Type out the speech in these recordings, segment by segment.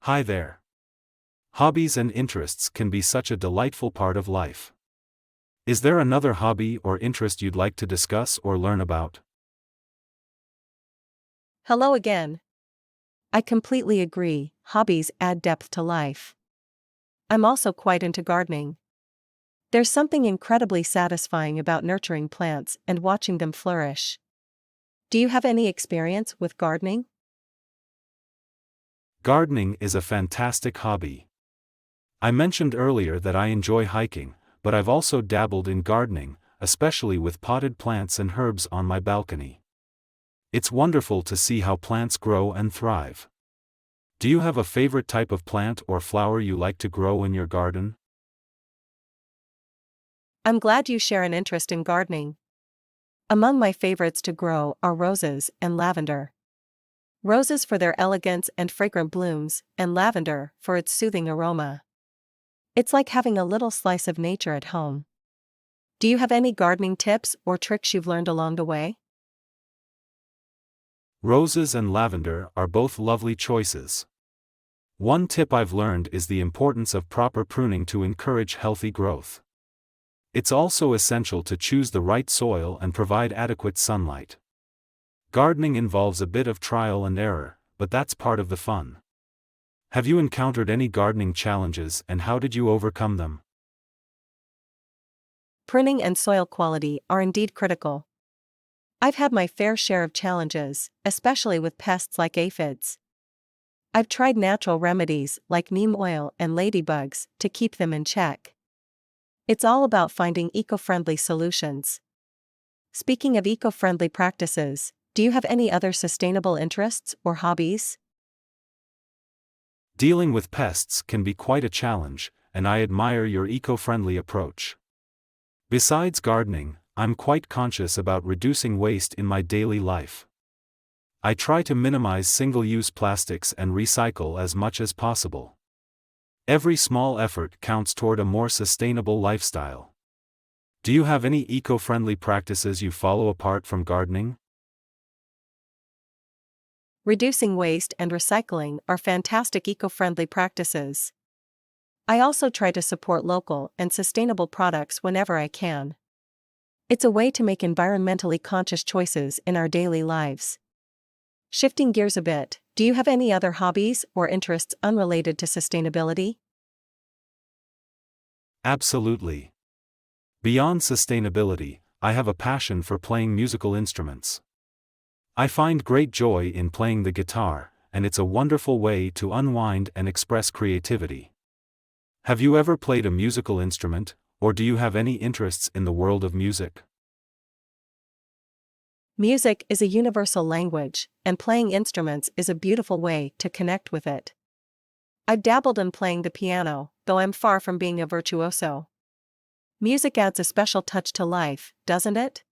Hi there. Hobbies and interests can be such a delightful part of life. Is there another hobby or interest you'd like to discuss or learn about? Hello again. I completely agree, hobbies add depth to life. I'm also quite into gardening. There's something incredibly satisfying about nurturing plants and watching them flourish. Do you have any experience with gardening? Gardening is a fantastic hobby. I mentioned earlier that I enjoy hiking, but I've also dabbled in gardening, especially with potted plants and herbs on my balcony. It's wonderful to see how plants grow and thrive. Do you have a favorite type of plant or flower you like to grow in your garden? I'm glad you share an interest in gardening. Among my favorites to grow are roses and lavender. Roses for their elegance and fragrant blooms, and lavender for its soothing aroma. It's like having a little slice of nature at home. Do you have any gardening tips or tricks you've learned along the way? Roses and lavender are both lovely choices. One tip I've learned is the importance of proper pruning to encourage healthy growth. It's also essential to choose the right soil and provide adequate sunlight. Gardening involves a bit of trial and error, but that's part of the fun. Have you encountered any gardening challenges and how did you overcome them? Pruning and soil quality are indeed critical. I've had my fair share of challenges, especially with pests like aphids. I've tried natural remedies like neem oil and ladybugs to keep them in check. It's all about finding eco-friendly solutions. Speaking of eco-friendly practices, do you have any other sustainable interests or hobbies? Dealing with pests can be quite a challenge, and I admire your eco-friendly approach. Besides gardening, I'm quite conscious about reducing waste in my daily life. I try to minimize single-use plastics and recycle as much as possible. Every small effort counts toward a more sustainable lifestyle. Do you have any eco-friendly practices you follow apart from gardening? Reducing waste and recycling are fantastic eco-friendly practices. I also try to support local and sustainable products whenever I can. It's a way to make environmentally conscious choices in our daily lives. Shifting gears a bit, do you have any other hobbies or interests unrelated to sustainability? Absolutely. Beyond sustainability, I have a passion for playing musical instruments. I find great joy in playing the guitar, and it's a wonderful way to unwind and express creativity. Have you ever played a musical instrument, or do you have any interests in the world of music? Music is a universal language, and playing instruments is a beautiful way to connect with it. I've dabbled in playing the piano, though I'm far from being a virtuoso. Music adds a special touch to life, doesn't it?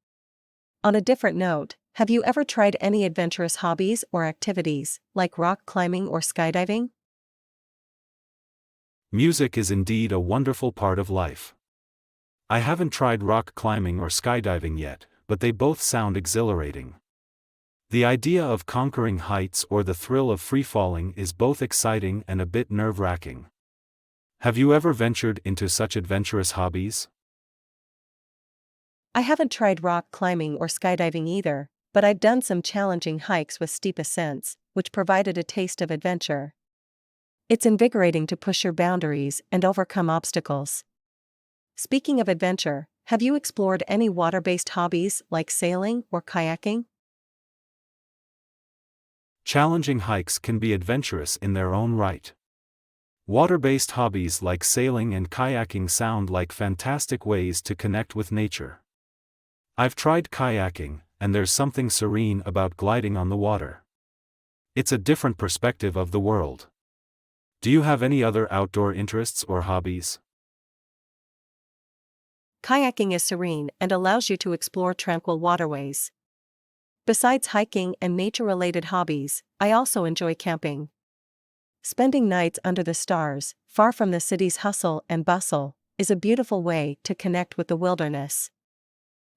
On a different note, have you ever tried any adventurous hobbies or activities, like rock climbing or skydiving? Music is indeed a wonderful part of life. I haven't tried rock climbing or skydiving yet, but they both sound exhilarating. The idea of conquering heights or the thrill of free falling is both exciting and a bit nerve-wracking. Have you ever ventured into such adventurous hobbies? I haven't tried rock climbing or skydiving either, but I've done some challenging hikes with steep ascents, which provided a taste of adventure. It's invigorating to push your boundaries and overcome obstacles. Speaking of adventure, have you explored any water-based hobbies like sailing or kayaking? Challenging hikes can be adventurous in their own right. Water-based hobbies like sailing and kayaking sound like fantastic ways to connect with nature. I've tried kayaking, and there's something serene about gliding on the water. It's a different perspective of the world. Do you have any other outdoor interests or hobbies? Kayaking is serene and allows you to explore tranquil waterways. Besides hiking and nature-related hobbies, I also enjoy camping. Spending nights under the stars, far from the city's hustle and bustle, is a beautiful way to connect with the wilderness.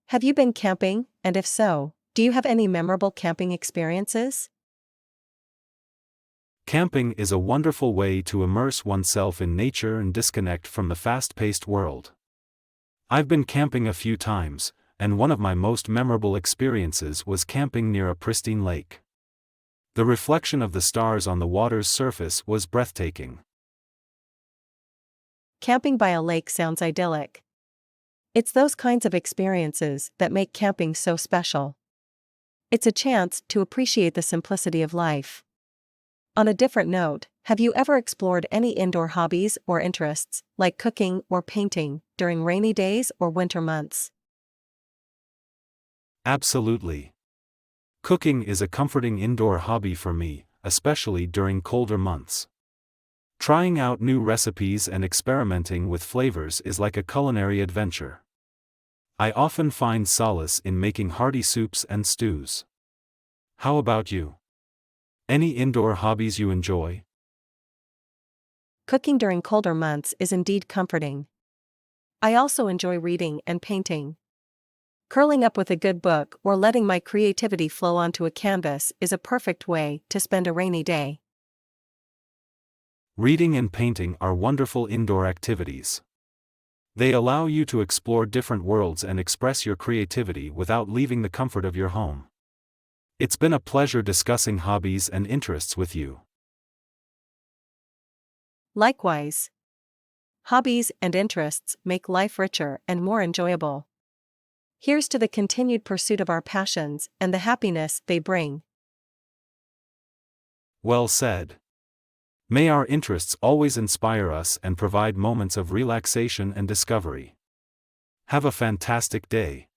Have you been camping, and if so, do you have any memorable camping experiences? Camping is a wonderful way to immerse oneself in nature and disconnect from the fast-paced world. I've been camping a few times, and one of my most memorable experiences was camping near a pristine lake. The reflection of the stars on the water's surface was breathtaking. Camping by a lake sounds idyllic. It's those kinds of experiences that make camping so special. It's a chance to appreciate the simplicity of life. On a different note, have you ever explored any indoor hobbies or interests, like cooking or painting, during rainy days or winter months? Absolutely. Cooking is a comforting indoor hobby for me, especially during colder months. Trying out new recipes and experimenting with flavors is like a culinary adventure. I often find solace in making hearty soups and stews. How about you? Any indoor hobbies you enjoy? Cooking during colder months is indeed comforting. I also enjoy reading and painting. Curling up with a good book or letting my creativity flow onto a canvas is a perfect way to spend a rainy day. Reading and painting are wonderful indoor activities. They allow you to explore different worlds and express your creativity without leaving the comfort of your home. It's been a pleasure discussing hobbies and interests with you. Likewise, hobbies and interests make life richer and more enjoyable. Here's to the continued pursuit of our passions and the happiness they bring. Well said. May our interests always inspire us and provide moments of relaxation and discovery. Have a fantastic day.